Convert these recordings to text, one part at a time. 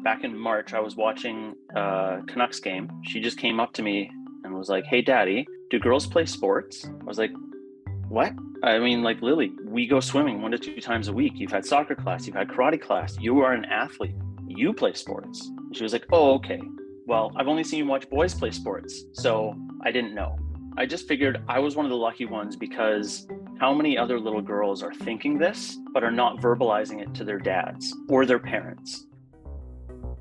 back in March, I was watching a Canucks game. She just came up to me and was like, "Hey, Daddy, do girls play sports?" I was like, "What?" I mean, like, Lily, we go swimming 1 to 2 times a week. You've had soccer class, you've had karate class. You are an athlete. You play sports. She was like, "Oh, okay. Well, I've only seen you watch boys play sports, so I didn't know." I just figured I was one of the lucky ones, because how many other little girls are thinking this, but are not verbalizing it to their dads or their parents?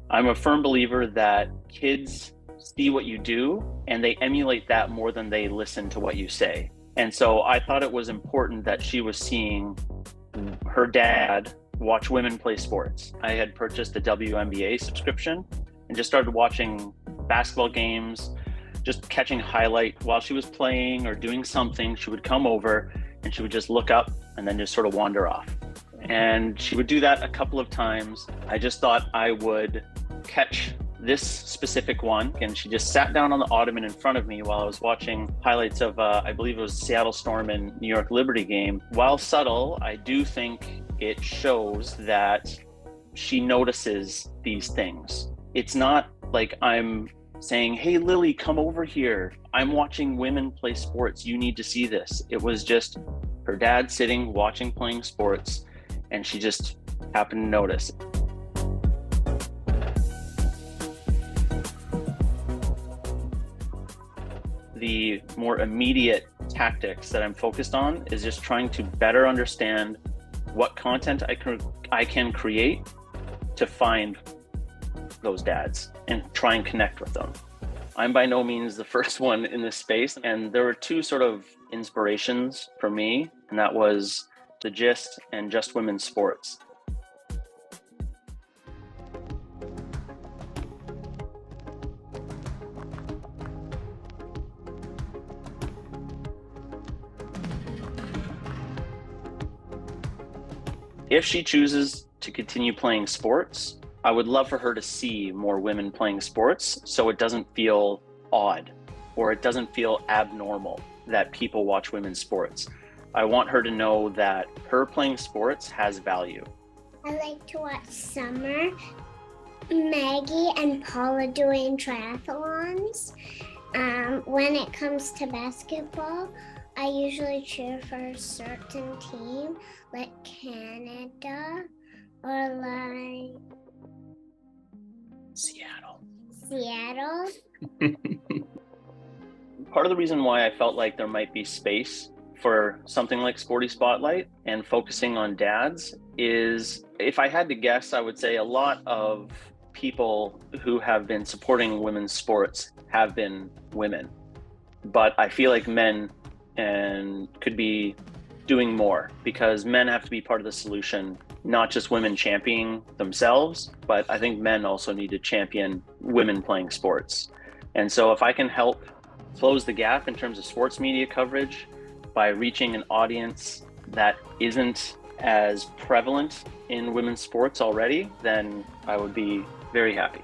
I'm a firm believer that kids see what you do and they emulate that more than they listen to what you say. And so I thought it was important that she was seeing her dad watch women play sports. I had purchased a WNBA subscription and just started watching basketball games, just catching highlight while she was playing or doing something. She would come over and she would just look up and then just sort of wander off. And she would do that a couple of times. I just thought I would catch this specific one, and she just sat down on the ottoman in front of me while I was watching highlights of, I believe it was Seattle Storm and New York Liberty game. While subtle, I do think it shows that she notices these things. It's not like I'm saying, "Hey, Lily, come over here. I'm watching women play sports. You need to see this." It was just her dad sitting, watching, playing sports, and she just happened to notice. The more immediate tactics that I'm focused on is just trying to better understand what content I can create to find those dads and try and connect with them. I'm by no means the first one in this space, and there were two sort of inspirations for me, and that was The Gist and Just Women's Sports. If she chooses to continue playing sports, I would love for her to see more women playing sports so it doesn't feel odd or it doesn't feel abnormal that people watch women's sports. I want her to know that her playing sports has value. I like to watch Summer, Maggie, and Paula doing triathlons. When it comes to basketball, I usually cheer for a certain team, like Canada or like Seattle. Part of the reason why I felt like there might be space for something like Sporty Spotlight and focusing on dads is, if I had to guess, I would say a lot of people who have been supporting women's sports have been women. But I feel like men could be doing more, because men have to be part of the solution, not just women championing themselves, but I think men also need to champion women playing sports. And so if I can help close the gap in terms of sports media coverage by reaching an audience that isn't as prevalent in women's sports already, then I would be very happy.